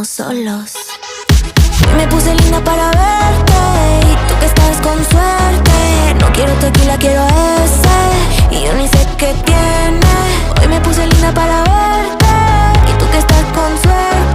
Solos. Hoy me puse linda para verte y tú que estás con suerte. No quiero tequila, quiero ese y yo ni sé qué tiene. Hoy me puse linda para verte y tú que estás con suerte.